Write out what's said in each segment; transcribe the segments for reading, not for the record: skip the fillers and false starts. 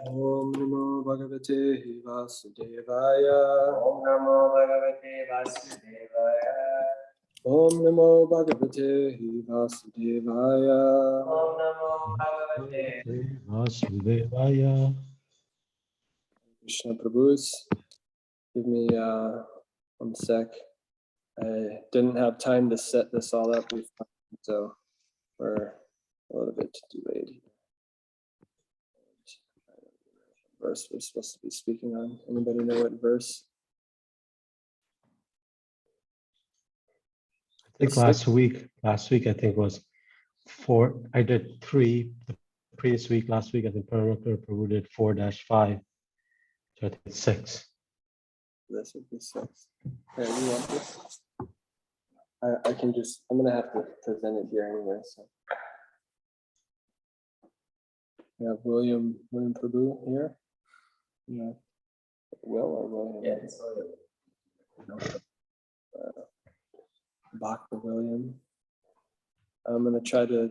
Om Namo Bhagavate Vasudevaya. Om Namo Bhagavate Vasudevaya. Om Namo Bhagavate Vasudevaya. Om Namo Bhagavate Vasudevaya. Krishna Prabhus, give me 1 sec. I didn't have time to set this all up before, so we're a little bit delayed. Verse we're supposed to be speaking on. Anybody know what verse? I think last week I think was 4. I did 3 the previous week. Last week I think Prabhu did 4-5. So I think it's 6. This would be 6. Hey, you want this? I can just, I'm gonna have to present it here anyway, so. We have William Prabhu here. Yeah. Will or William? Yeah, it's Dr. William. I'm gonna try to,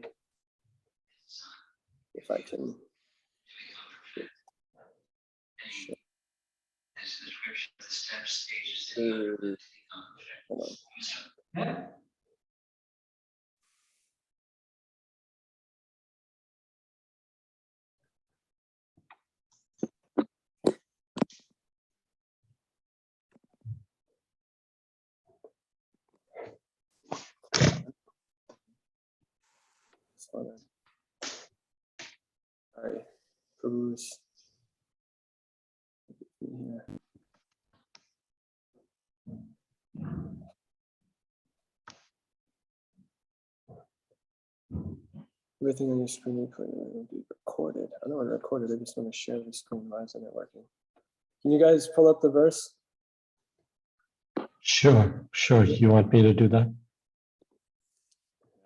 if I can. Hold on. All right, Prabhu's here. Everything on your screen will be recorded. I don't want to record it, I just want to share the screen. Why isn't it working? Can you guys pull up the verse? Sure. You want me to do that?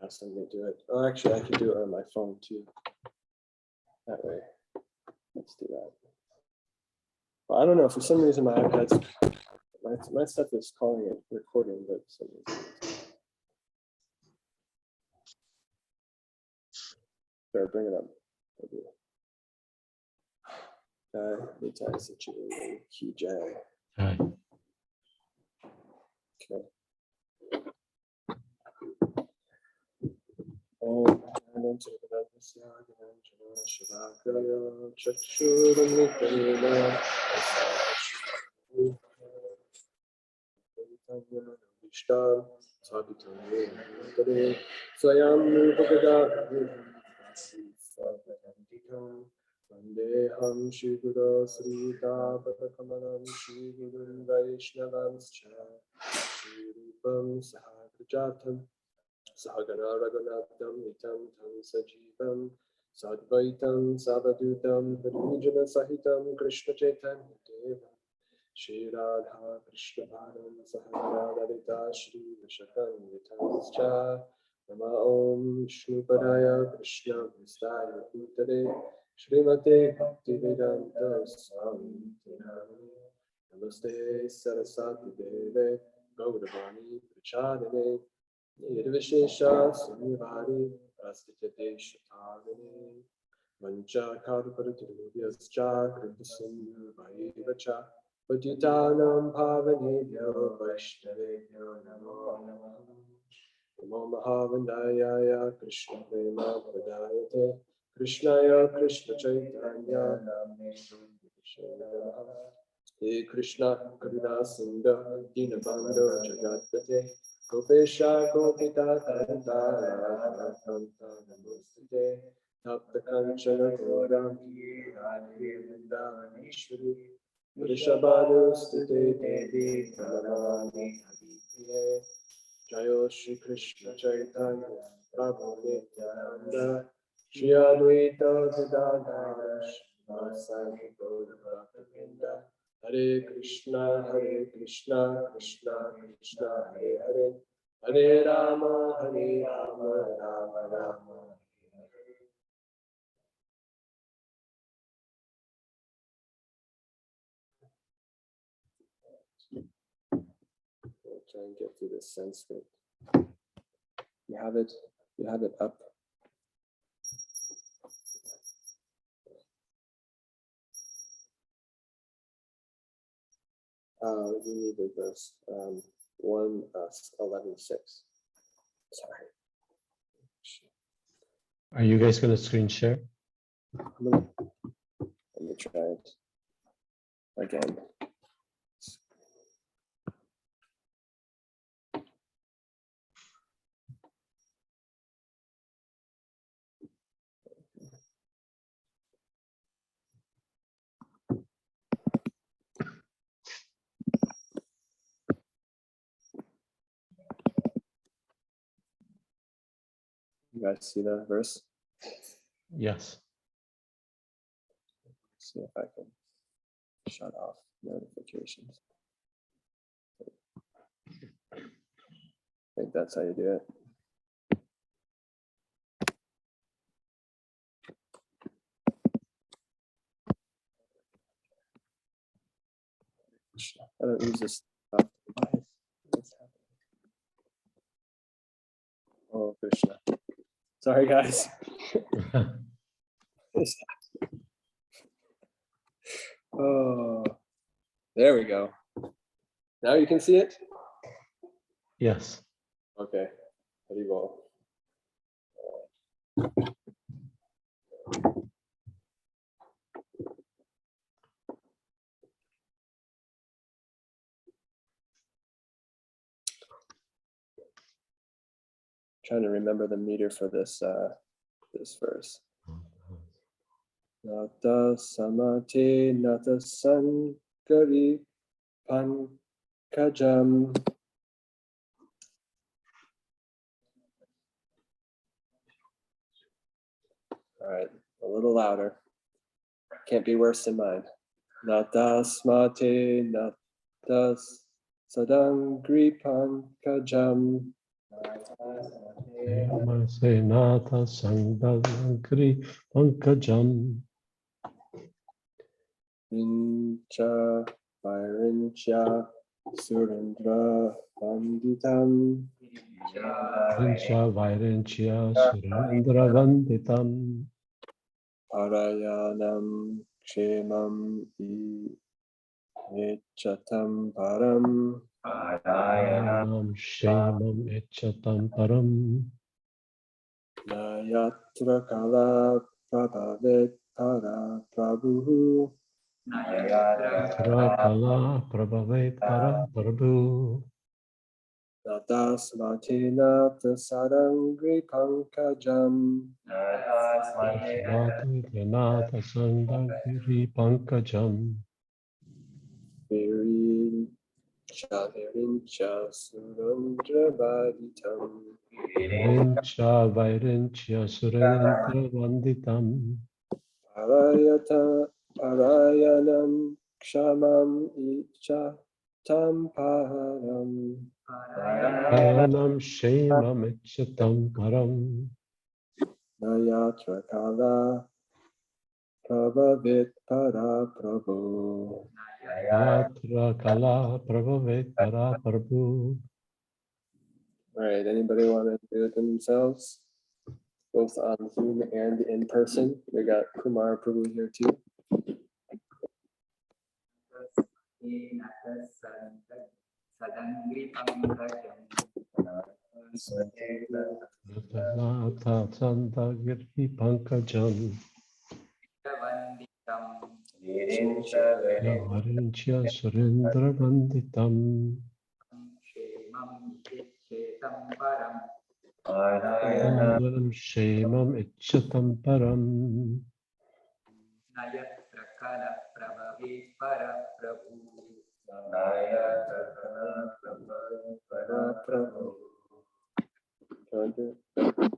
Ask them to do it. Oh, actually, I can do it on my phone too. That way. Let's do that. Well, I don't know. For some reason, my iPad's my stuff is calling it recording, but for some reason. Sure, bring it up. Nitai situation. Key J. All right. Okay. Om Ananta Vedasya Gananjana Shivakaya Chakshuranitina Vishtar Sabitamye Tare Swayam Nupagada Vandeham Shri Guru Sri Tapatakamanam Shri Guru Vaishnavanscha Shri Rupam Sahagrajatam Sahagana Raghunatham Nitam Tam Sajivam Sadvaitam Savadutam Virijana Sahitam Krishna Chaitanya Devam Shri Radha Krishna Bharam Sahagana Lalita Shri Vishakam Vitamscha Nama Om Shnupadaya Krishna Vistaya Bhutale Srimate Bhaktivedanta Swami Tinamani Namaste Saraswati Deve Gauravani Prachadane Nirvishesha Sunyavadi Astitade Shatavane Mancha Karuparatirudhyascha Kritisindhu Vaivacha Patitanam Pavanebhyo Vaishnavebhyo Namo Namaha Namo Mahavandayaya Krishna Prema Pradayate Krishnaya Krishna Chaitanya Nameshu Namaha He Krishna Karuna Sindhu Dinabando Jagatpate Gopesha Gopita Tanta Radhakanta Namostite Tapta Kanchana Gaurangi Radhe Vrindavaneshwari Vrishabhanu Stute Devi Pranamami Haripriye Jayo Shri Krishna Chaitanya Prabhu Nityananda Shri Advaita Gadadhara Srivasadi Gaura Bhaktivinoda Hare Krishna Krishna Krishna Hare Hare Hare Rama Rama Rama Hare. We'll try and get through this Sanskrit. You have it up. You need the verse 1:11:6. Sorry. Are you guys going to screen share? Let me try it again. You guys see the verse? Yes. See if I can shut off notifications. I think that's how you do it. I don't use this stuff. What's happening? Oh, Krishna. Sorry, guys. Oh, there we go. Now you can see it? Yes. Okay. Haribol. Trying to remember the meter for this this verse. Nata samate nata sankari pankajam. All right, a little louder. Can't be worse than mine. Nata smate nata sadangri pankajam. Senata Sangdagri Pankajam. Vincha Vairincha Surendra Vanditam. Vincha Vairinchya Surendra Vanditam. Parayanam Kshemam Echatam Param. Parayanam Shemam Echatam Param. Nayatra Kala Prabhavet Para Prabhu. Yatra Kala Prabhavet Para Prabhu. Natas Matina Sadangri Pankajam. Nata Sangdagiri Pankajam. Virincha Surendra Vaditam. Virincha Vairinchya Surendra Vanditam. Parayanam Kshamam Icha Tamparam. Parayanam Shemam Echatam Param. Nayatra Kala Prabhavit Para Prabhu. Yatra Kala Prabhavet Para Prabhu. All right, anybody want to do it themselves? Both on Zoom and in person. We got Kumar Prabhu here too. Nata Sandagiri Pankajam. Varinchya Surendra Vanditam. Parayanam Shemam Echatam Param.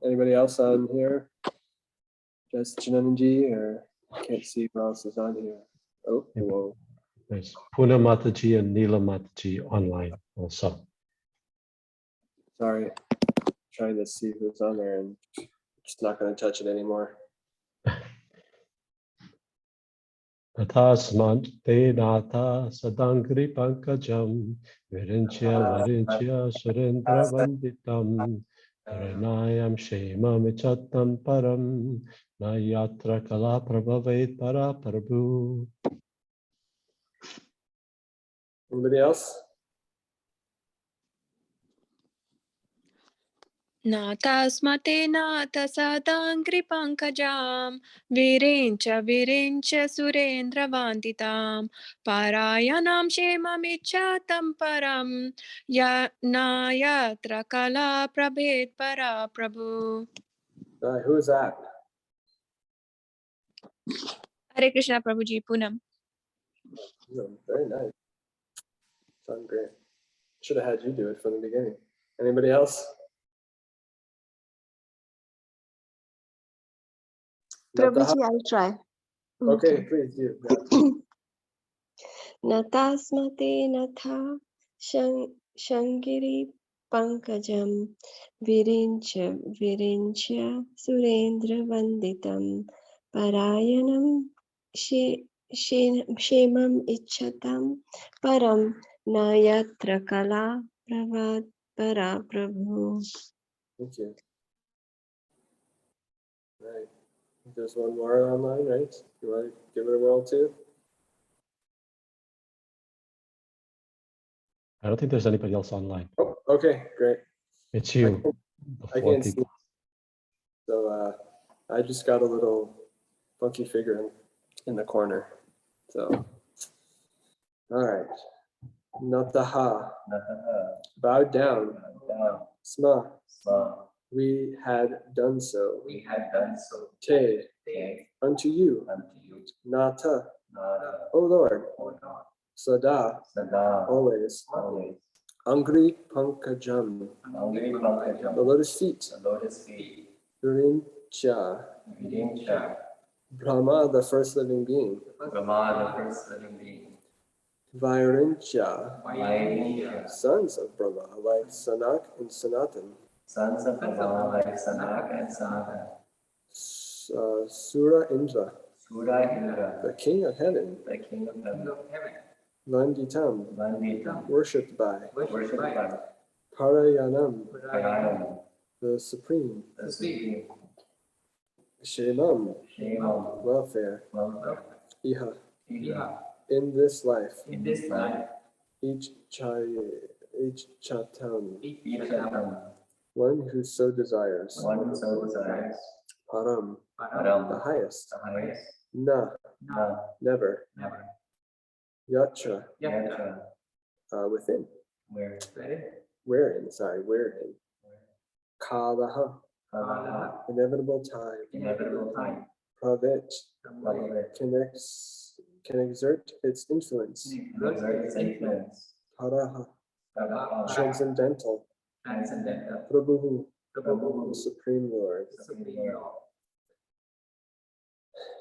Anybody else on here? Just Jananji, or can't see who else is on here. Oh, hello. There's Puna Mataji and Neela Mataji online also. Sorry, trying to see who's on there and just not going to touch it anymore. Natasman te nata sadangri pankajam virinchya varinchya surendra vanditam paranayam shemam echatam param nayatra kala prabhavet para prabhu. Anybody else? Natasmate natasadangri pankajam virincha surendra vanditam parayanam shemamichatam param ya nayatra kala prabhet para prabhu. Who is that? Hare Krishna Prabhuji Punam. Very nice. Sound great. Should have had you do it from the beginning. Anybody else? Prabhuji, I'll try. Okay, please do. Yeah. Natasmate natha shangiri pankajam virincha surendra vanditam parayanam shemam ichatam param nayatra kala pravad para prabhu. Thank you. Right. There's one more online, right? You want to give it a whirl too? I don't think there's anybody else online. Oh, okay, great. It's you. I can't see. So I just got a little funky figure in the corner. So, all right. Nataha, bowed down. Sma, we had done so. Te, unto you. Nata, O Lord. Sada, always. Angri Pankajam, the lotus feet. Virincha, Brahma, the first living being. Vairincha, sons of Brahma, like Sanak and Sanatan. Sons of Brahma like Sanak and Sanatan. Sura Indra, Sura Indra, the king of heaven. the king of heaven. Vanditam, Vanditam, worshipped by. worshipped by. Parayanam, Parayanam, the supreme. the supreme. Shemam, Shemam, welfare. welfare. Iha, Iha, in this life. in this life. Each chatam, Ishatam, one who so desires. one who so desires. Param, Param, the highest. the highest. Na, Na, never. never. Yatra, Yatra, within. where? Wherein. Kalaha, Kalaha, inevitable time. inevitable time. Pravit, Prabhupada, can exert its influence. exert its influence. Paraha, Prabhupada, transcendental. transcendental. Prabhu, Prabhu, the Supreme Lord. Supreme Lord.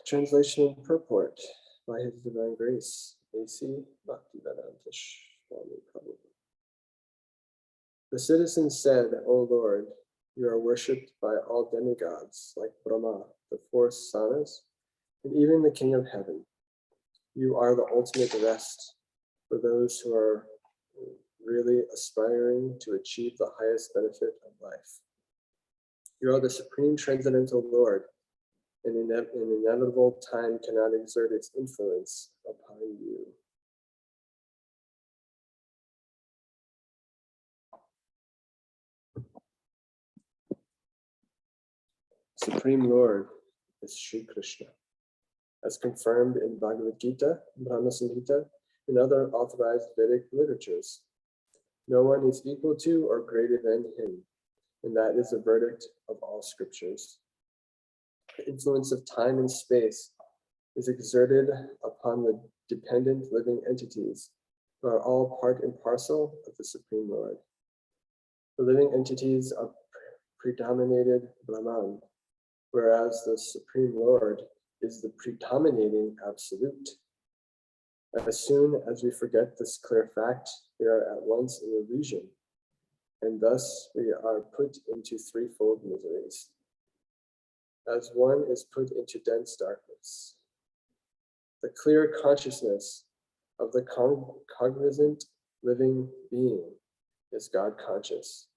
Translation and purport by His Divine Grace, A.C. Bhaktivedanta Swami Prabhu. The citizens said, O Lord, you are worshipped by all demigods like Brahma, the four sanas, and even the King of Heaven. You are the ultimate rest for those who are really aspiring to achieve the highest benefit of life. You are the supreme transcendental Lord, and an inevitable time cannot exert its influence upon you. Supreme Lord is Sri Krishna, as confirmed in Bhagavad Gita, Brahma Samhita, and other authorized Vedic literatures. No one is equal to or greater than him, and that is the verdict of all scriptures. The influence of time and space is exerted upon the dependent living entities, who are all part and parcel of the Supreme Lord. The living entities are predominated Brahman, whereas the Supreme Lord is the predominating absolute. As soon as we forget this clear fact, we are at once in illusion, and thus we are put into threefold miseries. As one is put into dense darkness. The clear consciousness of the cognizant living being is God conscious,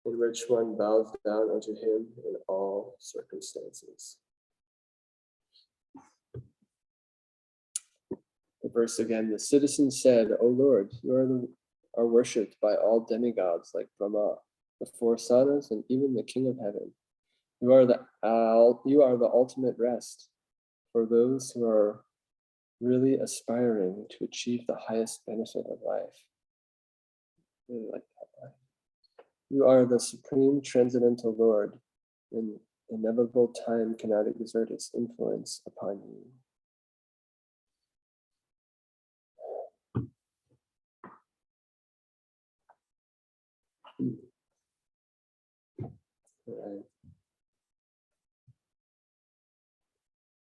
in which one bows down unto him in all circumstances. verse again, the citizen said, "O Lord, are worshipped by all demigods like Brahma, the four sanas, and even the King of Heaven. You are the ultimate rest for those who are really aspiring to achieve the highest benefit of life." Really like that line. You are the supreme transcendental Lord, and inevitable time cannot exert its influence upon you. Right.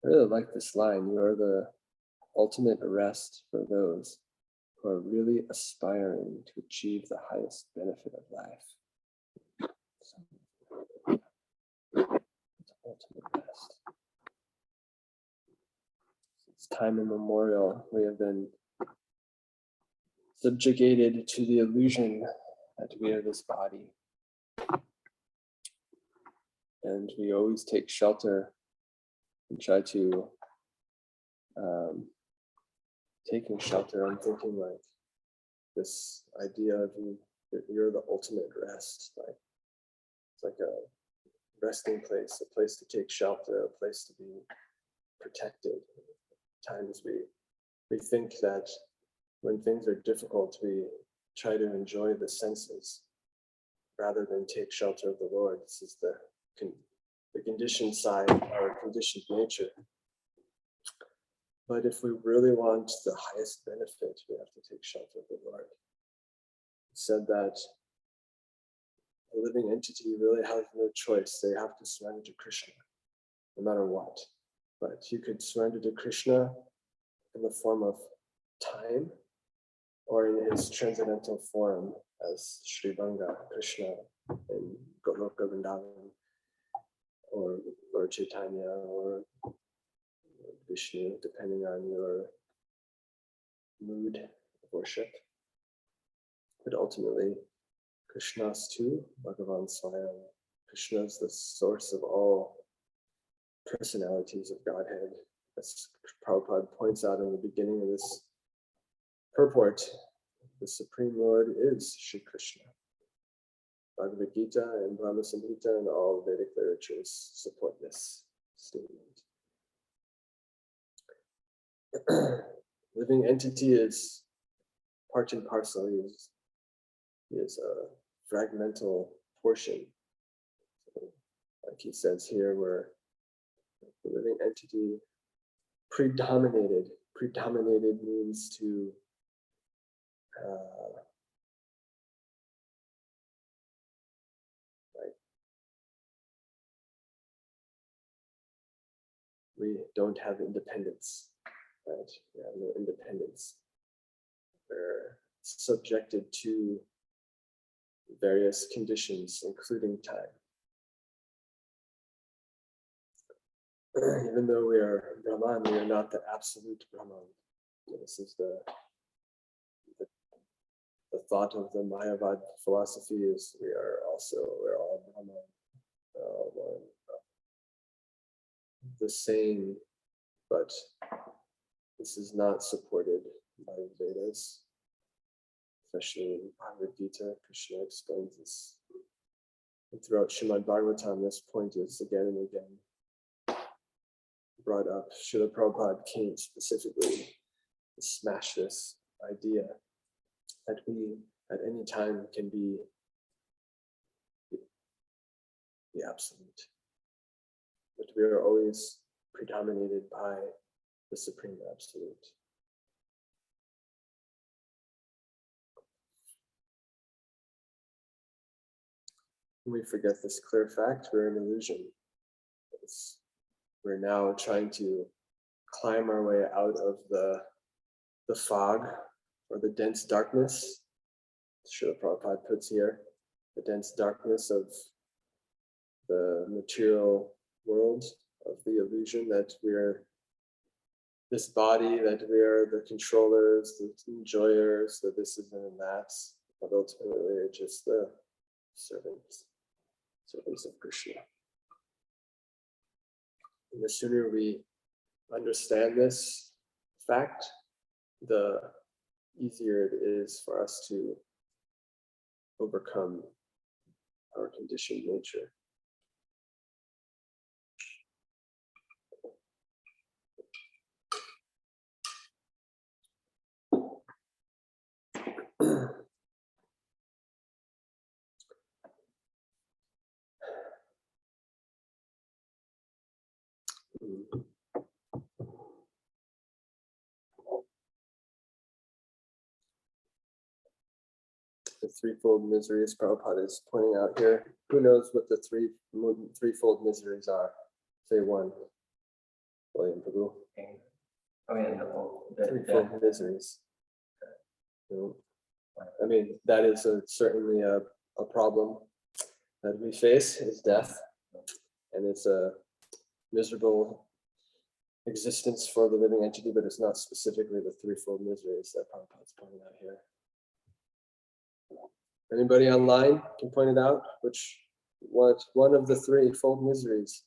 I really like this line. You are the ultimate rest for those who are really aspiring to achieve the highest benefit of life. Ultimate rest. Since time immemorial, we have been subjugated to the illusion that we are this body. And we always take shelter and try to taking shelter and thinking like this idea of that you're the ultimate rest. Like it's like a resting place, a place to take shelter, a place to be protected. Times we think that when things are difficult, we try to enjoy the senses rather than take shelter of the Lord. This is the conditioned side, our conditioned nature. But if we really want the highest benefit, we have to take shelter of the Lord. It said that a living entity really has no choice. They have to surrender to Krishna, no matter what. But you could surrender to Krishna in the form of time, or in his transcendental form as Sri Banga, Krishna in Goloka Vrindavan, or Lord Chaitanya, or Vishnu, depending on your mood of worship. But ultimately, Krishna's too, Bhagavan Swayam. Krishna is the source of all personalities of Godhead. As Prabhupada points out in the beginning of this purport, the Supreme Lord is Shri Krishna. Bhagavad Gita and Brahma Samhita and all Vedic literatures support this statement. Living entity is part and parcel. He is a fragmental portion. So, like he says here, where the living entity predominated. Predominated means to we don't have independence. Right? We have no independence. We're subjected to various conditions, including time. Even though we are Brahman, we are not the absolute Brahman. This is the thought of the Mayavad philosophy is we're all Brahman, we're all one, the same, but this is not supported by the Vedas, especially in Bhagavad Gita. Krishna explains this. And throughout Srimad Bhagavatam, this point is again and again brought up. Srila Prabhupada came specifically to smash this idea that we at any time can be the absolute, but we are always predominated by the Supreme Absolute. When we forget this clear fact, we're an illusion. We're now trying to climb our way out of the fog or the dense darkness. Srila Prabhupada puts here, the dense darkness of the material world, of the illusion that we're this body, that we are the controllers, the enjoyers, that this is and that's, but ultimately we're just the servants of Krishna. And the sooner we understand this fact, the easier it is for us to overcome our conditioned nature. The threefold miseries Prabhupada is pointing out here. Who knows what the threefold miseries are? Say one. William Prabhu. Oh yeah, the Threefold miseries. I mean, that is certainly a problem that we face is death, and it's a miserable existence for the living entity, but it's not specifically the threefold miseries that Prabhupada's pointing out here. Anybody online can point it out? What one of the threefold miseries?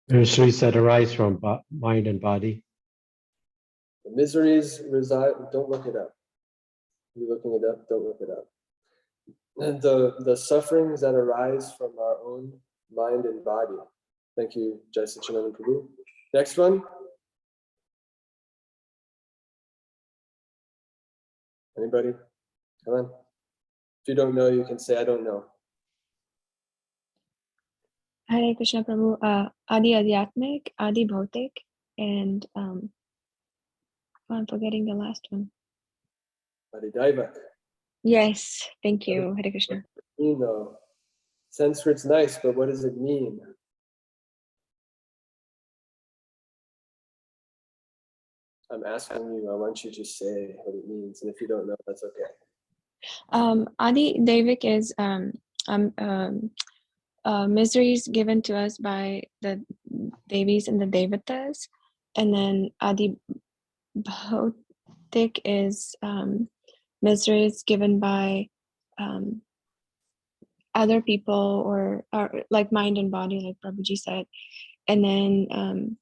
Miseries that arise from mind and body. The miseries reside. Don't look it up. You looking it up? Don't look it up. And the sufferings that arise from our own mind and body. Thank you, Jai Sachinanda Prabhu. Next one. Anybody? Come on. If you don't know, you can say, I don't know. Hare Krishna Prabhu, Adi Adhyatmic, Adi Bhautik, and I'm forgetting the last one. Adidaiva. Yes, thank you, Hare Krishna. You know, Sanskrit's nice, but what does it mean? I'm asking you, I want you to say what it means, and if you don't know, that's okay. Adi Devik is miseries given to us by the Devis and the Devatas, and then Adi Bhautik is miseries given by other people or like mind and body, like Prabhuji said, and then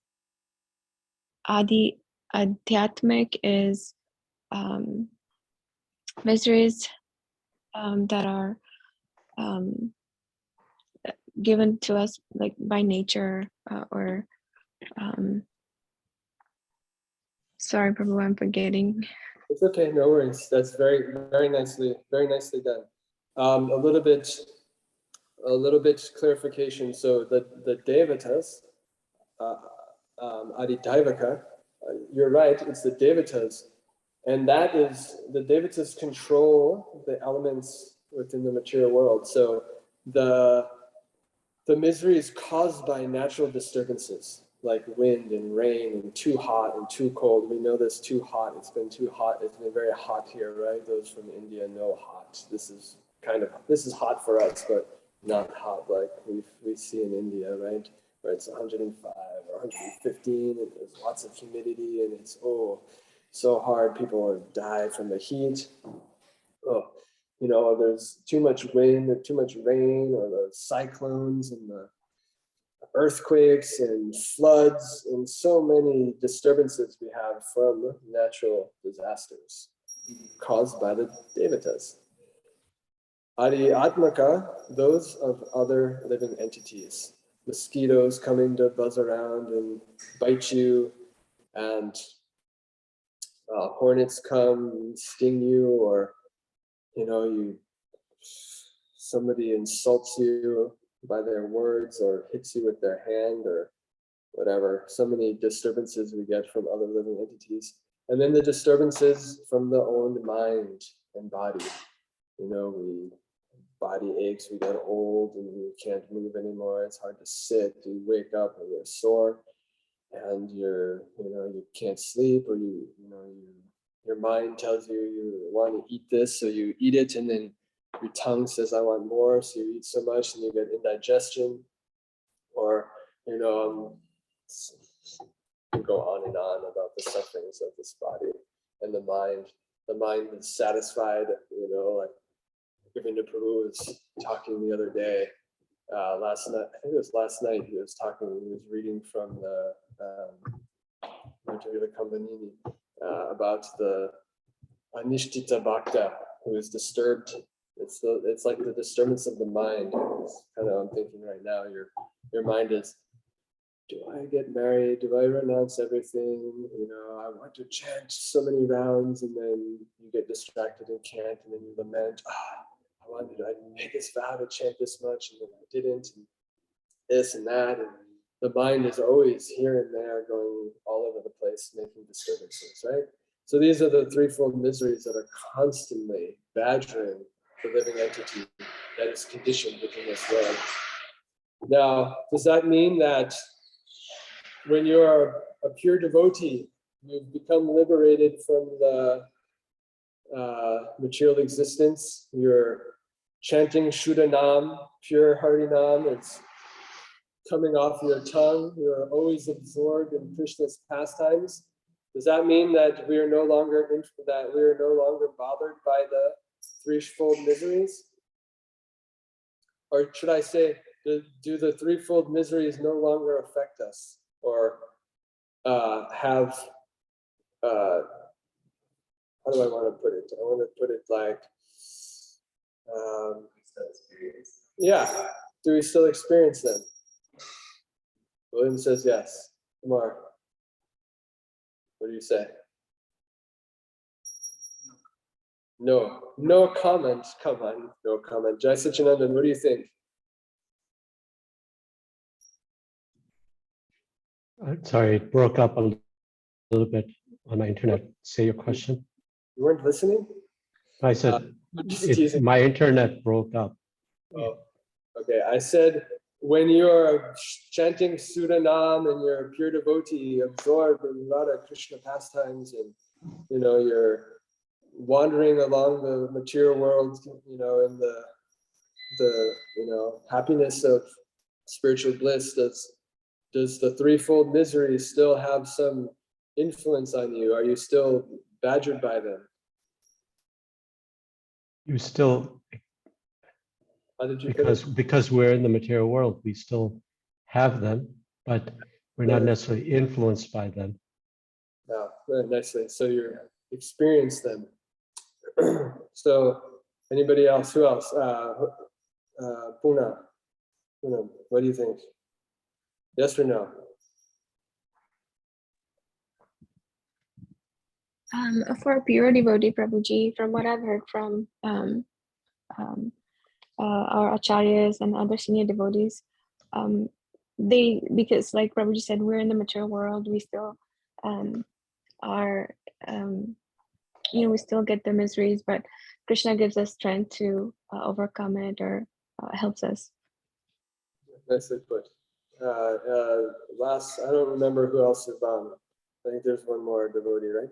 Adi Adhyatmic is miseries that are given to us like by nature or sorry Prabhu, I'm forgetting. It's okay, no worries. That's very nicely done. A little bit clarification. So the Devatas, Adidaivaka, you're right, it's the Devatas. And that is, the Devatas control the elements within the material world. So the misery is caused by natural disturbances like wind and rain and too hot and too cold. We know this too hot. It's been too hot. It's been very hot here, right? Those from India know hot. This is hot for us, but not hot like we see in India, right? Where it's 105 or 115 and there's lots of humidity and it's so hard. People die from the heat. There's too much wind or too much rain, or the cyclones and the earthquakes and floods and so many disturbances we have from natural disasters caused by the Devatas. Adi Atmaka, those of other living entities. Mosquitoes coming to buzz around and bite you, and hornets come and sting you, or somebody insults you by their words or hits you with their hand or whatever. So many disturbances we get from other living entities. And then the disturbances from the own mind and body. Body aches, we get old and we can't move anymore. It's hard to sit. You wake up and you're sore and you can't sleep, or your mind tells you want to eat this, so you eat it, and then your tongue says, I want more, so you eat so much and you get indigestion, or, go on and on about the sufferings of this body and the mind. The mind is satisfied, like Govinda Prabhu was talking the other day, last night, I think it was last night, he was reading from the about the Anishtita Bhakta, who is disturbed. It's like the disturbance of the mind. It's kind of, I'm thinking right now, your mind is, do I get married? Do I renounce everything? You know, I want to chant so many rounds, and then you get distracted and can't, and then you lament, I made this vow to chant this much, and then I didn't, and this and that, and the mind is always here and there, going all over the place, making disturbances, right? So these are the threefold miseries that are constantly badgering the living entity that is conditioned within this world. Now, does that mean that when you are a pure devotee, you've become liberated from the material existence? You're chanting Shuddhanam, pure Harinam, it's coming off your tongue. You're always absorbed in Krishna's pastimes. Does that mean that we are no longer bothered by the threefold miseries? Or should I say, do the threefold miseries no longer affect us, or have? How do I want to put it? I want to put it like, yeah. Do we still experience them? William says yes. Kumar, what do you say? No comment. Come on, no comment. Jai Sachinandan, what do you think? Sorry, it broke up a little bit on my internet. Say your question. You weren't listening? I said Just teasing. my internet broke up. Oh, okay. I said, when you're chanting Sudhanam and you're a pure devotee, absorbed in Radha Krishna pastimes, and you know you're wandering along the material world, you know, in the happiness of spiritual bliss, does the threefold misery still have some influence on you? Are you still badgered by them? You still, How did you put it? because we're in the material world, we still have them, but we're not necessarily influenced by them. Yeah, very nicely. So you experience them. So anybody else? Who else? Puna, what do you think? Yes or no? For a pure devotee, Prabhuji, from what I've heard from our acharyas and other senior devotees, because like Prabhuji said, we're in the material world, we still are, we still get the miseries, but Krishna gives us strength to overcome it, or helps us. Nicely put. Last, I don't remember who else is on. I think there's one more devotee, right?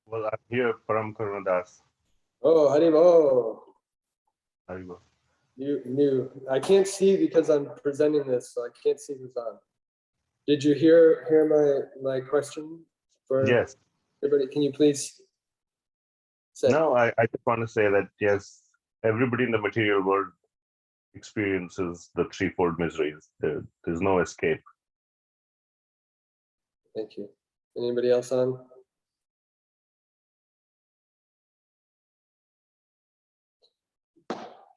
Well, I'm here, Param Karunadas. Oh, Haribo. Haribo. You, I can't see because I'm presenting this, so I can't see who's on. Did you hear my question for Yes. everybody? Can you please say? No, I just want to say that, yes, everybody in the material world experiences the threefold miseries. There's no escape. Thank you. Anybody else on?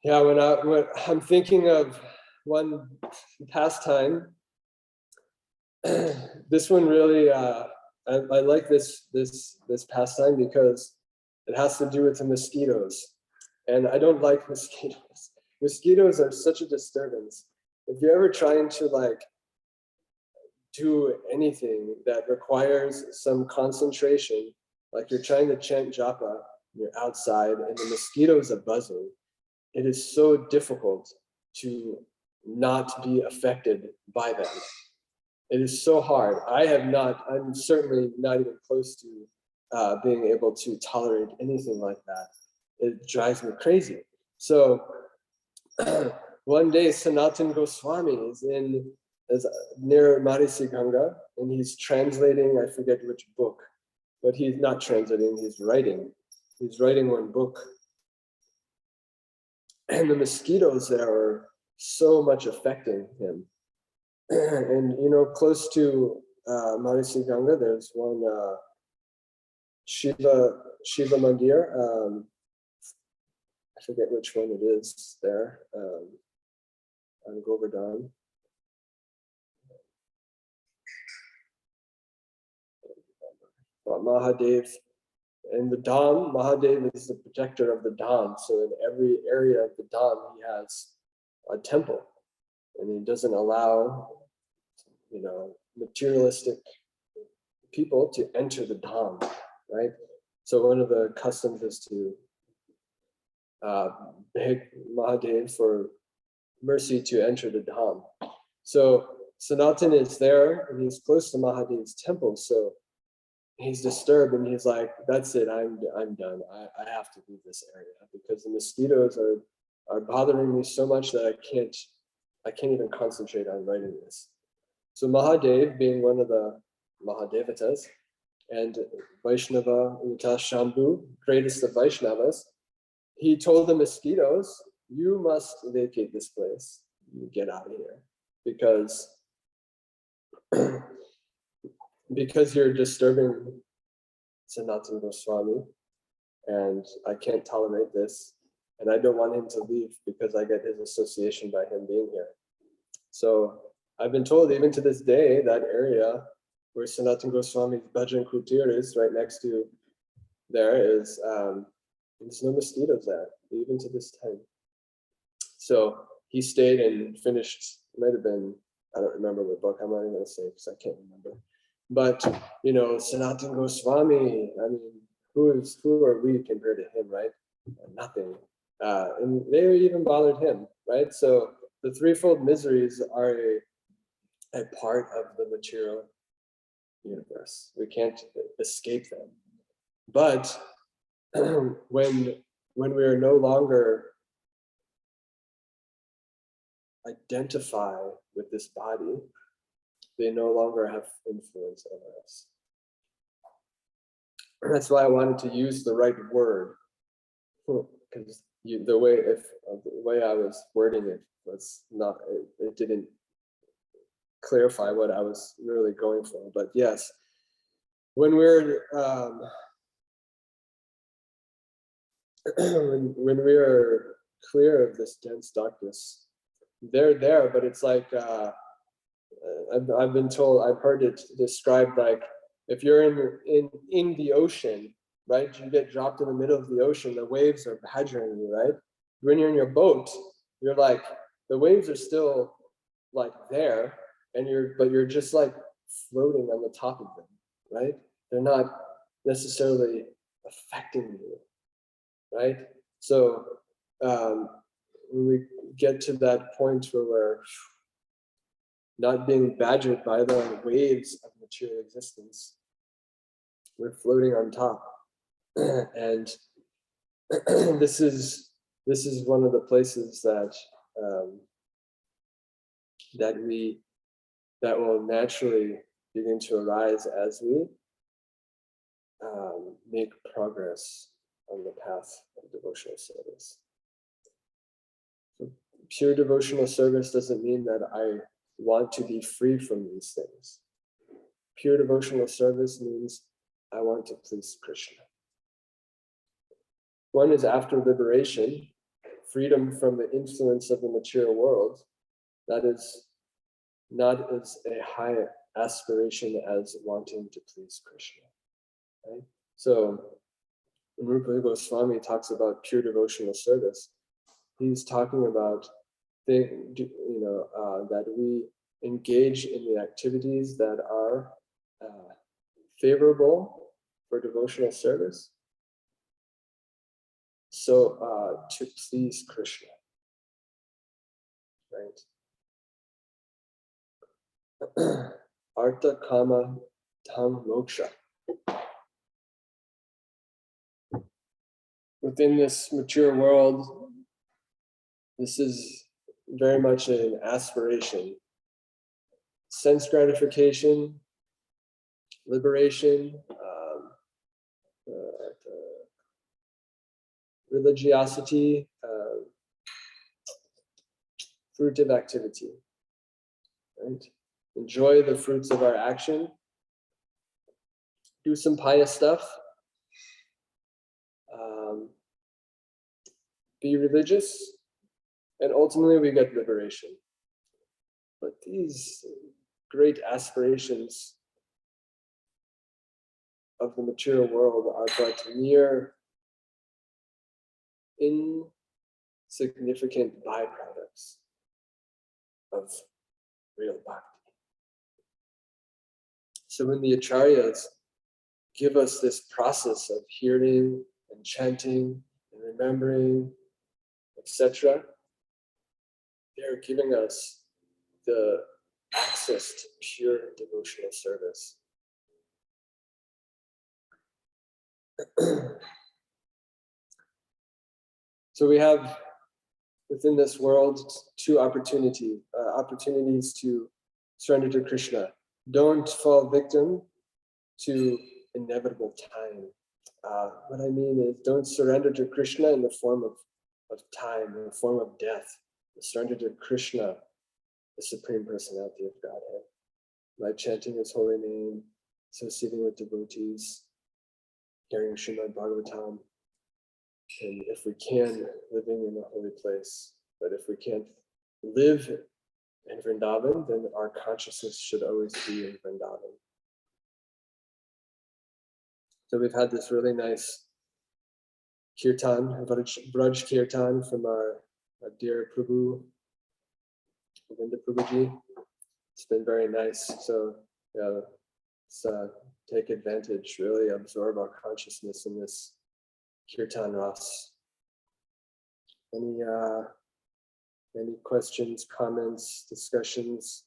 Yeah, when I'm thinking of one pastime, this one really, I like this pastime because it has to do with the mosquitoes, and I don't like mosquitoes. Mosquitoes are such a disturbance. If you're ever trying to like do anything that requires some concentration, like you're trying to chant japa, you're outside and the mosquitoes are buzzing, it is so difficult to not be affected by them. It is so hard. I'm certainly not even close to being able to tolerate anything like that. It drives me crazy. So one day Sanatan Goswami is near Marisi Ganga, and he's translating, I forget which book, but he's not translating, he's writing. He's writing one book. and the mosquitoes there are so much affecting him. And close to Maharishi Ganga, there's one Shiva Mandir. I forget which one it is there on Govardhan. But Mahadev, and the Dham, Mahadev is the protector of the Dham. So in every area of the Dham, he has a temple, and he doesn't allow, materialistic people to enter the Dham, right? So one of the customs is to beg Mahadev for mercy to enter the Dham. So Sanatan is there, and he's close to Mahadev's temple, so he's disturbed, and he's like, "That's it. I'm done. I have to leave this area because the mosquitoes are bothering me so much that I can't even concentrate on writing this." So Mahadev, being one of the Mahadevatas and Vaishnava Uta Shambhu, greatest of Vaishnavas, he told the mosquitoes, "You must vacate this place. You get out of here because you're disturbing Sanatana Goswami, and I can't tolerate this, and I don't want him to leave because I get his association by him being here." So I've been told, even to this day, that area where Sanatana Goswami's Bhajan Kutir is, right next to there, is there's no mosquitoes there, even to this time. So he stayed and finished, might have been, I don't remember what book, I'm not even going to say because I can't remember. But, Sanatana Goswami, I mean, who are we compared to him, right? Nothing. And they even bothered him, right? So the threefold miseries are a part of the material universe. We can't escape them. But when we are no longer identify with this body, they no longer have influence over us. That's why I wanted to use the right word, because the way I was wording it was not, it didn't clarify what I was really going for. But yes, when we're when we are clear of this dense darkness, they're there, but it's like I've been told, I've heard it described like, if you're in the ocean, right? You get dropped in the middle of the ocean, the waves are badgering you, right? When you're in your boat, you're like, the waves are still like there, and you're just like floating on the top of them, right? They're not necessarily affecting you, right? So when we get to that point where we're not being badgered by the waves of material existence, we're floating on top. And this is one of the places that that will naturally begin to arise as we make progress on the path of devotional service. So pure devotional service doesn't mean that I want to be free from these things. Pure devotional service means I want to please Krishna. One is after liberation, freedom from the influence of the material world. That is not as a high aspiration as wanting to please Krishna. Right? So when Rupa Goswami talks about pure devotional service, he's talking about that we engage in the activities that are favorable for devotional service, so to please Krishna, right? Artha kama tam moksha. Within this mature world, this is very much an aspiration. Sense gratification, liberation, religiosity, fruitive activity, right? Enjoy the fruits of our action, do some pious stuff, be religious, and ultimately we get liberation. But these great aspirations of the material world are but mere insignificant byproducts of real bhakti. So when the acharyas give us this process of hearing and chanting and remembering, etc., they're giving us the access to pure devotional service. So we have within this world two opportunities to surrender to Krishna. Don't fall victim to inevitable time. What I mean is, don't surrender to Krishna in the form of time, in the form of death. Surrender to Krishna, the Supreme Personality of Godhead, by chanting His holy name, associating with devotees, hearing Srimad Bhagavatam, and if we can, living in a holy place. But if we can't live in Vrindavan, then our consciousness should always be in Vrindavan. So we've had this really nice kirtan, Braj kirtan from our dear Prabhu, Govinda Prabhuji. It's been very nice. So yeah, let's take advantage, really absorb our consciousness in this kirtan ras. Any questions, comments, discussions?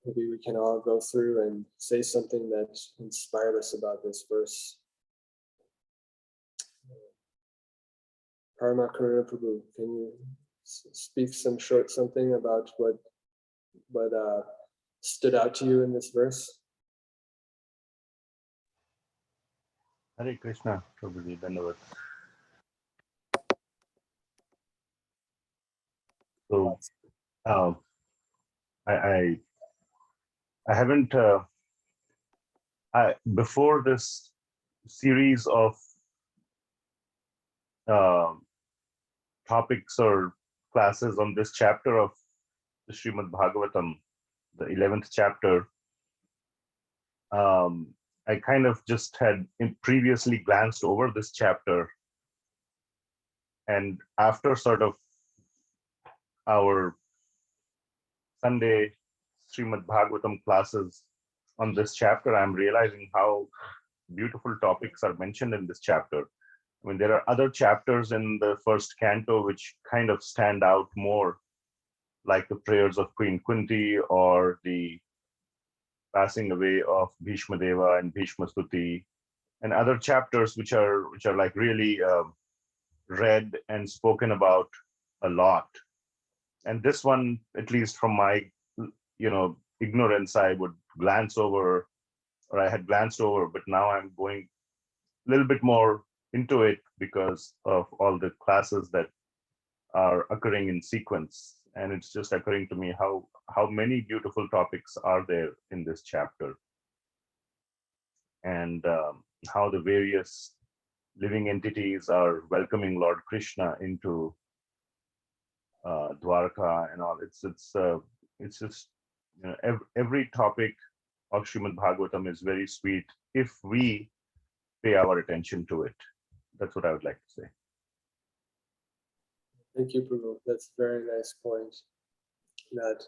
Maybe we can all go through and say something that inspired us about this verse. Parama Karuna Prabhu, can you speak some short something about what stood out to you in this verse? Hare Krishna, Prabhuji, Dhanavad. So, I haven't, before this series of topics or classes on this chapter of the Srimad Bhagavatam, the 11th chapter, I kind of just had previously glanced over this chapter, and after sort of our Sunday Srimad Bhagavatam classes on this chapter, I'm realizing how beautiful topics are mentioned in this chapter. I mean, there are other chapters in the first canto which kind of stand out more, like the prayers of Queen Kunti or the passing away of Bhishma Deva and Bhishma Stuti, and other chapters which are like really read and spoken about a lot. And this one, at least from my ignorance, I would glance over, or I had glanced over, but now I'm going a little bit more into it because of all the classes that are occurring in sequence. And it's just occurring to me how many beautiful topics are there in this chapter, and how the various living entities are welcoming Lord Krishna into Dwarka and all. It's just, every topic of Srimad Bhagavatam is very sweet if we pay our attention to it. That's what I would like to say. Thank you, Prabhu. That's a very nice point. That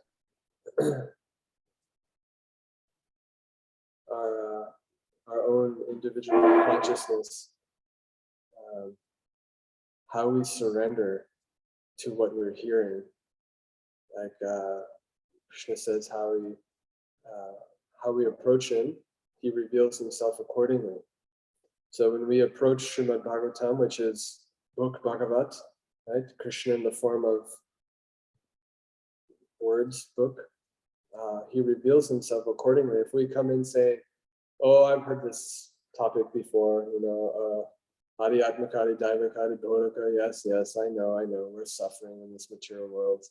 our own individual consciousness, how we surrender to what we're hearing, like Krishna says, how we approach Him, He reveals Himself accordingly. So when we approach Srimad Bhagavatam, which is book Bhagavat, right? Krishna in the form of words, book, He reveals Himself accordingly. If we come and say, "Oh, I've heard this topic before," Hari Atmakari, Daivakari, Doraka, yes, yes, I know, we're suffering in this material world.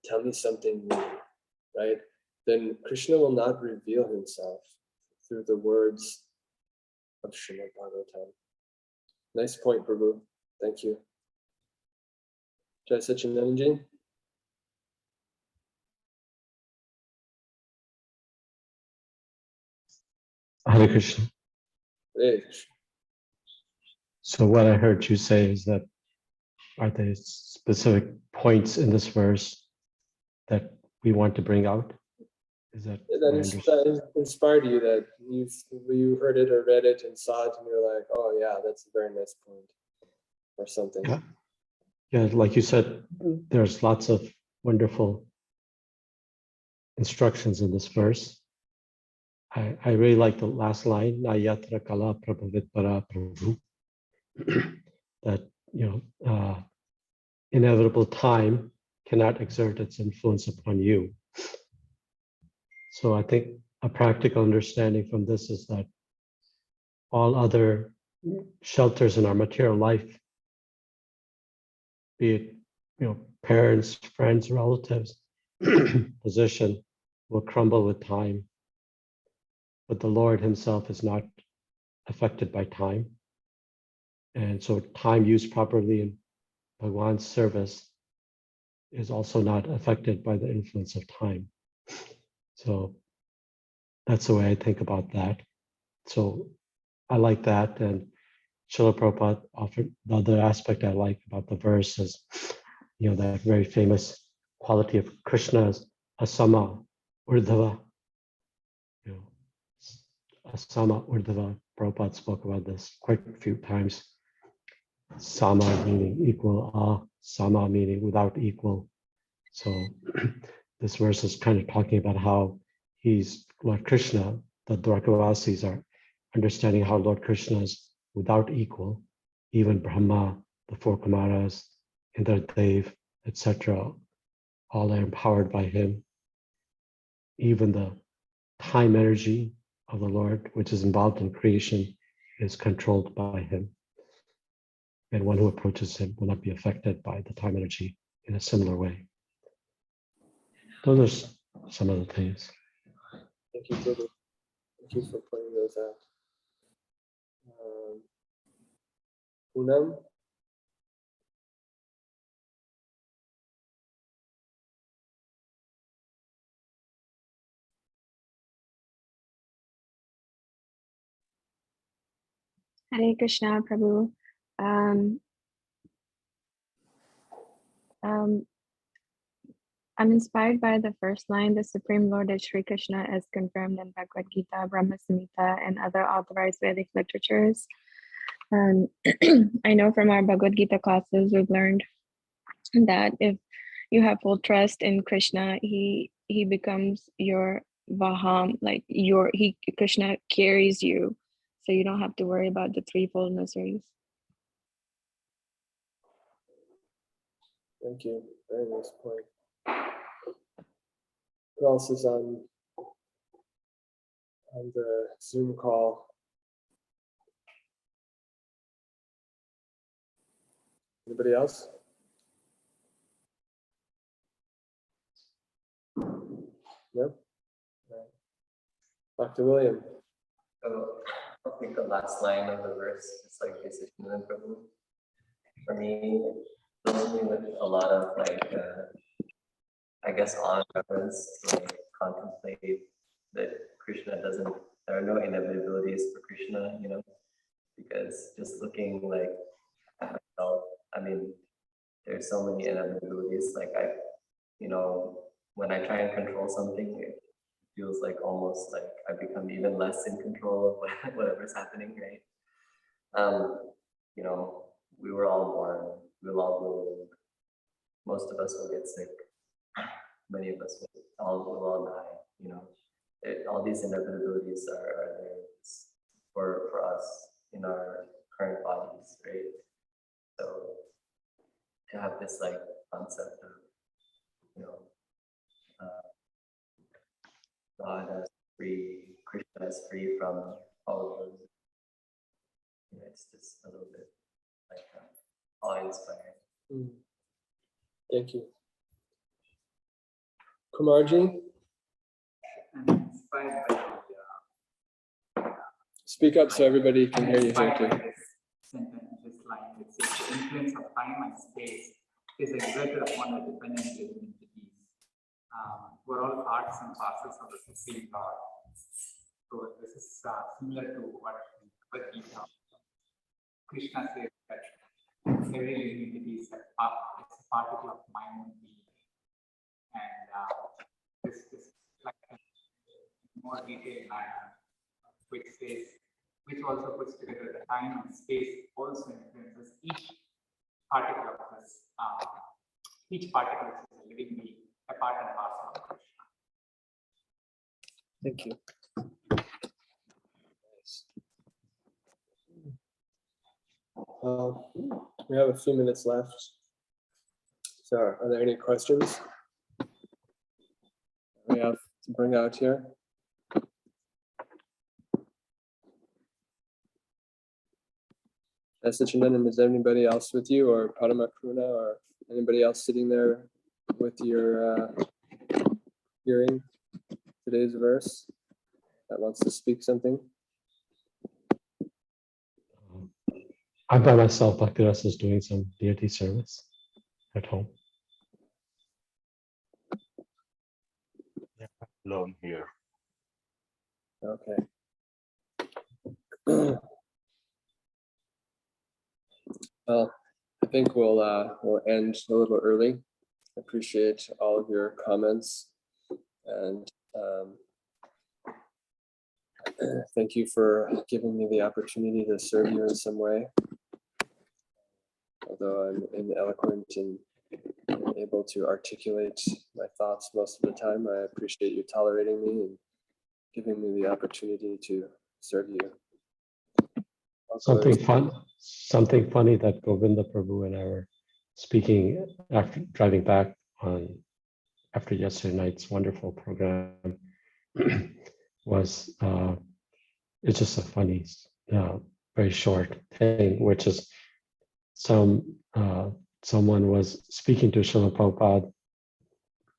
Tell me something new, right? Then Krishna will not reveal himself through the words of Srimad Bhagavatam. Nice point, Prabhu. Thank you. Jai Sachinanji. Hare Krishna. Hey, So what I heard you say is that are there specific points in this verse that we want to bring out? Is that what I understand? that inspired you, that you heard it or read it and saw it and you're like, oh yeah, that's a very nice point or something. Yeah. Yeah, like you said, there's lots of wonderful instructions in this verse. I really like the last line, Nayatra Kala Prabhavit Para Prabhu, that inevitable time cannot exert its influence upon you. So I think a practical understanding from this is that all other shelters in our material life, be it parents, friends, relatives, position, will crumble with time. But the Lord himself is not affected by time. And so time used properly in Bhagwan's service is also not affected by the influence of time. So that's the way I think about that. So I like that. And Srila Prabhupada offered the other aspect I like about the verse is, that very famous quality of Krishna's asama, urdhava. Asama, urdhava. Prabhupada spoke about this quite a few times. Sama meaning equal, sama meaning without equal. So this verse is kind of talking about how he's Lord Krishna, the Dwarkavasis are understanding how Lord Krishna is without equal. Even Brahma, the four Kumaras, Indradev, etc., all are empowered by him. Even the time energy of the Lord, which is involved in creation, is controlled by him. And one who approaches him will not be affected by the time energy in a similar way. Those are some of the things. Thank you, Prabhu. Thank you for pointing those out. Poonam? Hare Krishna, Prabhu. Um, um, I'm inspired by the first line, the Supreme Lord is Sri Krishna, as confirmed in Bhagavad Gita, Brahma Samhita, and other authorized Vedic literatures. I know from our Bhagavad Gita classes, we've learned that if you have full trust in Krishna, he becomes your Vaham, like Krishna carries you, so you don't have to worry about the threefold miseries. Thank you. Very nice point. Who else is on the Zoom call? Anybody else? No? Dr. William. So I think the last line of the verse is like Decision Prabhu. For me, fills me with a lot of I guess awe and reverence to contemplate that Krishna doesn't, there are no inevitabilities for Krishna, because just looking at myself, I mean, there's so many inevitabilities. When I try and control something, it feels like almost like I become even less in control of whatever's happening, right? We were all born, we'll all grow old. Most of us will get sick. Many of us will all die, all these inevitabilities are there for us in our current bodies, right? So to have this concept of, God as free, Krishna as free from all of those it's just a little bit like awe-inspiring. Thank you. Kumarji? I'm inspired by Speak up so everybody can hear you here too. this sentence, this line. It says the influence of time and space is exerted upon the dependent living entities. We're all parts and parcels of the Supreme God. So this is similar to what Gita. Krishna says that every living entity is a particle of my own being. And this is like a more detailed manner, which also puts together the time and space also influences each particle of this, each particle is a living being, a part and parcel of Krishna. Thank you. We have a few minutes left. So are there any questions we have to bring out here? Sachinandan, is anybody else with you, or Paramakruna, or anybody else sitting there with your hearing today's verse that wants to speak something? I'm by myself. Bhaktiras is doing some deity service at home. Alone here. Okay. Well, I think we'll end a little early. I appreciate all of your comments, and thank you for giving me the opportunity to serve you in some way. Although I'm ineloquent and able to articulate my thoughts most of the time, I appreciate you tolerating me and giving me the opportunity to serve you. Also, Something funny that Govinda Prabhu and I were speaking after driving back after yesterday night's wonderful program was it's just a funny, very short thing, which is someone was speaking to Srila Prabhupada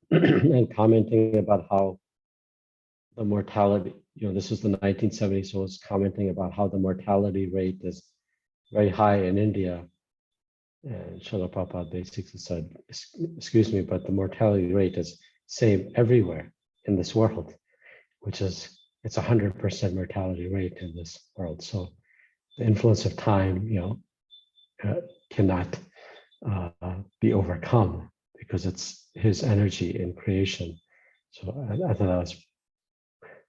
and commenting about how the mortality, this was the 1970s, so it was commenting about how the mortality rate is very high in India. And Srila Prabhupada basically said, excuse me, but the mortality rate is same everywhere in this world, which is, it's 100% mortality rate in this world. So the influence of time, cannot be overcome because it's his energy in creation. So I thought that was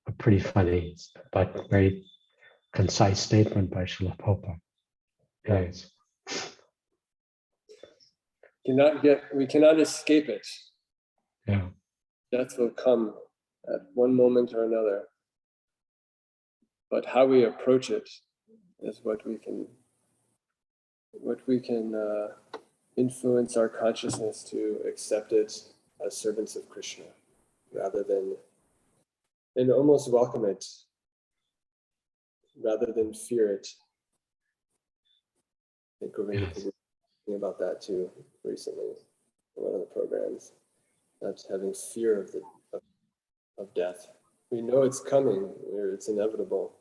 a pretty funny but very concise statement by Srila Prabhupada. Yes. We cannot escape it. Yeah. Death will come at one moment or another. But how we approach it is what we can influence our consciousness to accept it as servants of Krishna, rather than and almost welcome it, rather than fear it. I think we're going to be thinking about that too recently in one of the programs. Not having fear of death. We know it's coming, or it's inevitable.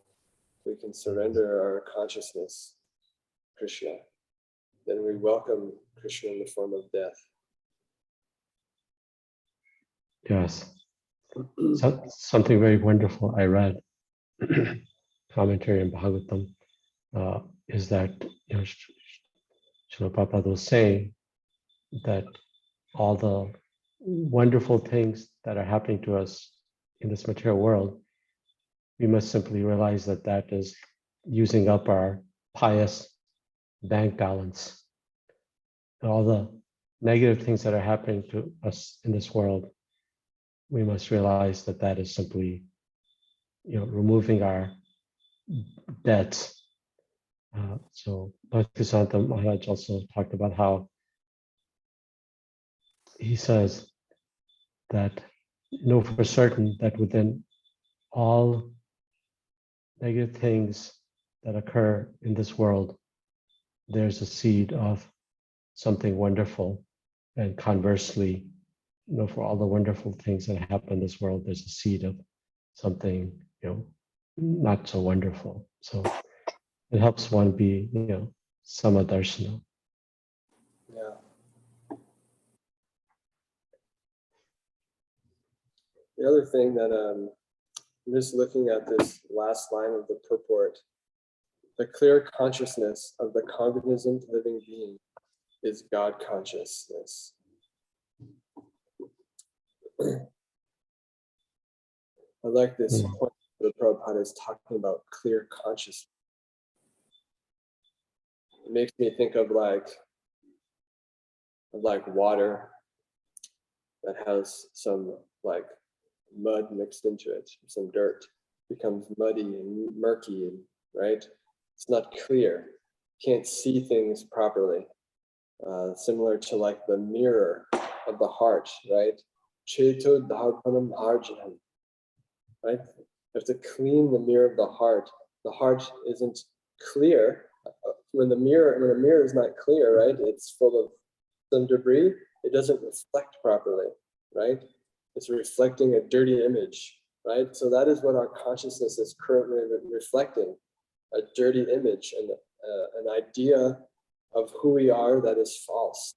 We can surrender our consciousness to Krishna. Then we welcome Krishna in the form of death. Yes. Something very wonderful I read, commentary in Bhagavatam, is that Srila Prabhupada was saying that all the wonderful things that are happening to us in this material world, we must simply realize that that is using up our pious bank balance. And all the negative things that are happening to us in this world, we must realize that that is simply, removing our debts. So Bhaktisiddhanta Maharaj also talked about how he says that know for certain that within all negative things that occur in this world, there's a seed of something wonderful. And conversely, for all the wonderful things that happen in this world, there's a seed of something, not so wonderful. So it helps one be, samadarshana. Yeah. The other thing that I'm just looking at this last line of the purport, the clear consciousness of the cognizant living being is God consciousness. I like this point that Prabhupada is talking about clear consciousness. It makes me think of like water that has some like mud mixed into it, some dirt, becomes muddy and murky, and right? It's not clear. Can't see things properly. Similar to like the mirror of the heart, right? Cheto dharpanam harjanam, right? You have to clean the mirror of the heart. The heart isn't clear. When a mirror is not clear, right? It's full of some debris. It doesn't reflect properly, right? It's reflecting a dirty image, right? So that is what our consciousness is currently reflecting, a dirty image and an idea of who we are that is false.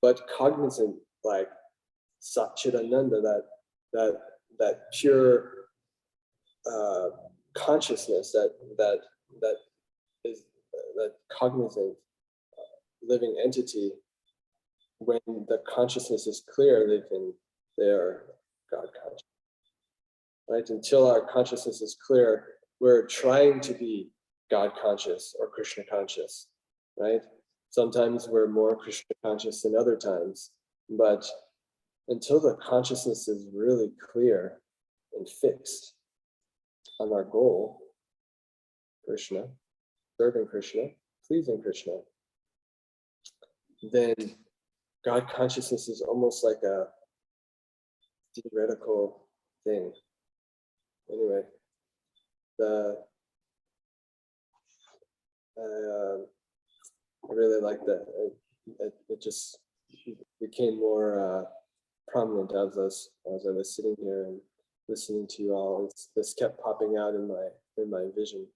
But cognizant, like Satchidananda, that pure consciousness, that cognizant living entity, when the consciousness is clear, they are God conscious. Right? Until our consciousness is clear, we're trying to be God conscious or Krishna conscious, right? Sometimes we're more Krishna conscious than other times, but until the consciousness is really clear and fixed on our goal, Krishna, serving Krishna, pleasing Krishna, then God consciousness is almost like a theoretical thing. Anyway, I really like that. It just became more prominent as I was sitting here and listening to you all. This kept popping out in my vision.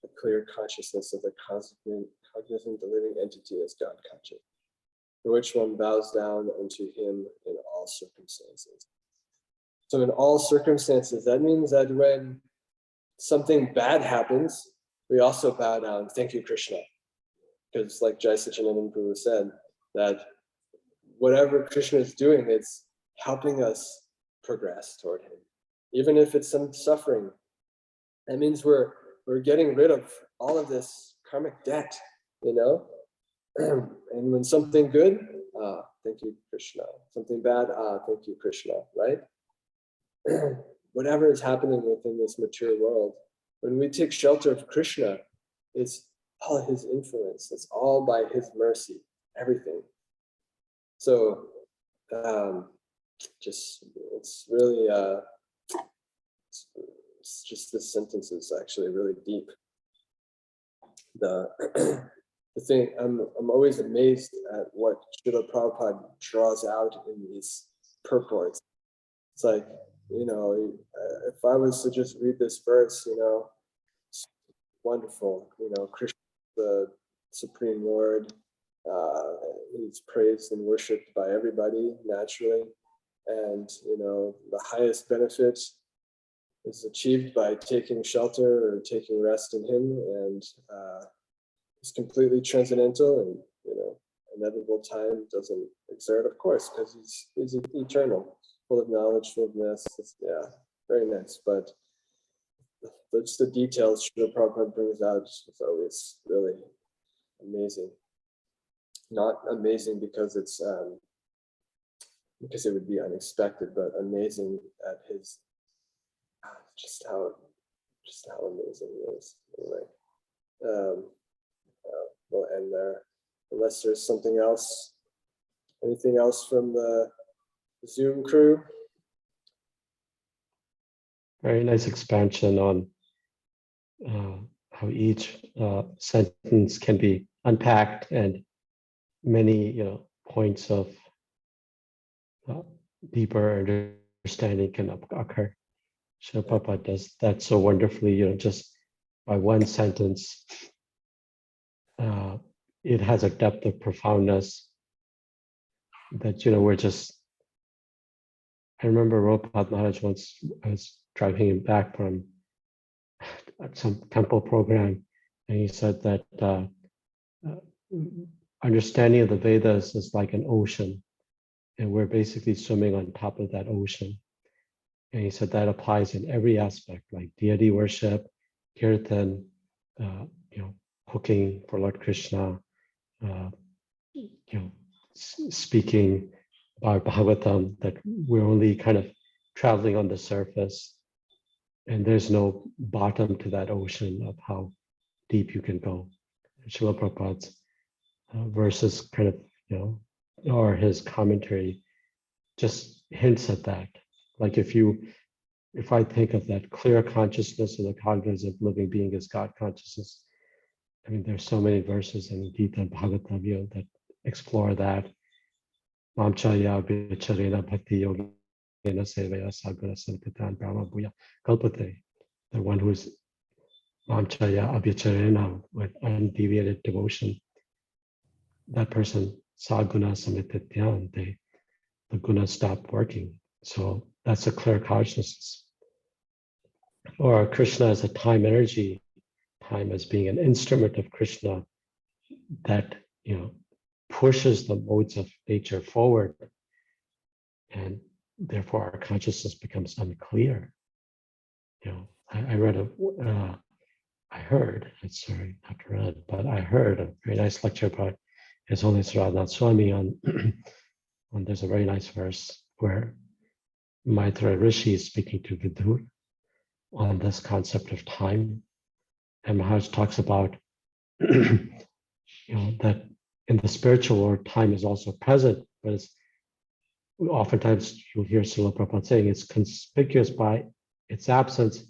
The clear consciousness of the cognizant living entity as God conscious, for which one bows down unto him in all circumstances. So in all circumstances, that means that when something bad happens, we also bow down. Thank you, Krishna. Because like Jai Sachinandan Prabhu said, that whatever Krishna is doing, it's helping us progress toward him. Even if it's some suffering, that means we're getting rid of all of this karmic debt, And when something good, thank you, Krishna. Something bad, thank you, Krishna, right? Whatever is happening within this material world, when we take shelter of Krishna, it's all his influence. It's all by his mercy, everything. So, it's really, it's just this sentence is actually really deep. The thing, I'm always amazed at what Srila Prabhupada draws out in these purports. It's like, if I was to just read this verse, it's wonderful. Krishna, the Supreme Lord, he's praised and worshipped by everybody naturally. And, the highest benefit is achieved by taking shelter or taking rest in him. And it's completely transcendental, and, inevitable time doesn't exert, of course, because he's eternal, full of knowledge, full of ness. Yeah, very nice. But just the details Srila Prabhupada brings out is always really amazing. Not amazing because it's because it would be unexpected, but amazing at his just how amazing he is. Anyway, we'll end there. Unless there's something else, anything else from the Zoom crew? Very nice expansion on how each sentence can be unpacked and many points of deeper understanding can occur. Srila Prabhupada does that so wonderfully, just by one sentence. It has a depth of profoundness that, we're just, I remember Prabhupada Maharaj once, I was driving him back from some temple program, and he said that understanding of the Vedas is like an ocean, and we're basically swimming on top of that ocean. And he said that applies in every aspect, like deity worship, kirtan, cooking for Lord Krishna, speaking about Bhagavatam, that we're only kind of traveling on the surface, and there's no bottom to that ocean of how deep you can go. Srila Prabhupada's verses kind of, or his commentary just hints at that. Like if I think of that clear consciousness of the cognizant living being as God consciousness, I mean, there's so many verses in Gita and Bhagavatam that explore that. Mamchaya vicharena bhakti yogena sevaya saguna santitan brahma bhuya kalpate. The one who is Mamchaya abhicharena, with undeviated devotion, that person saguna samitityan, the gunas stop working. So that's a clear consciousness. Or Krishna as a time energy, time as being an instrument of Krishna that pushes the modes of nature forward, and therefore our consciousness becomes unclear. I heard, sorry, not read, but I heard a very nice lecture about His Holiness Radhanath Swami on there's a very nice verse where Maitreya Rishi is speaking to Vidur on this concept of time, and Maharaj talks about that in the spiritual world, time is also present, but it's oftentimes you'll hear Srila Prabhupada saying it's conspicuous by its absence,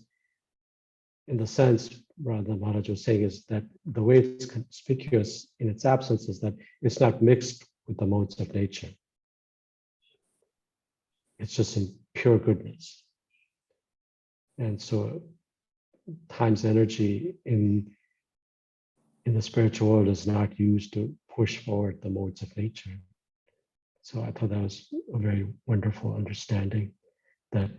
in the sense, rather Maharaj was saying, is that the way it's conspicuous in its absence is that it's not mixed with the modes of nature. It's just in pure goodness. And so time's energy in the spiritual world is not used to push forward the modes of nature. So I thought that was a very wonderful understanding that,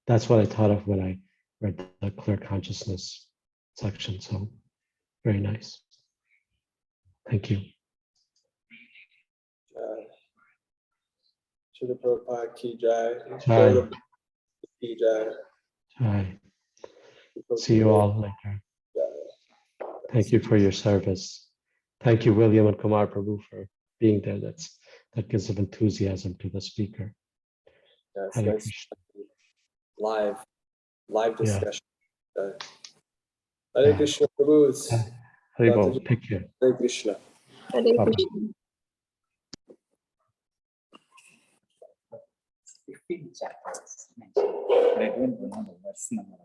that's what I thought of when I read the clear consciousness section. So very nice. Thank you. Srila Prabhupada ki jai. Jai. Ki jai. Jai. See you all later. Thank you for your service. Thank you, William and Kumar Prabhu, for being there. That gives some enthusiasm to the speaker. Yeah, it's Hare nice. Krishna. Live discussion. Yeah. Hare Krishna Prabhu. Hare take care. Hare Krishna. Hare Bye-bye. Krishna. 15 chapters mentioned. But I don't remember verse number.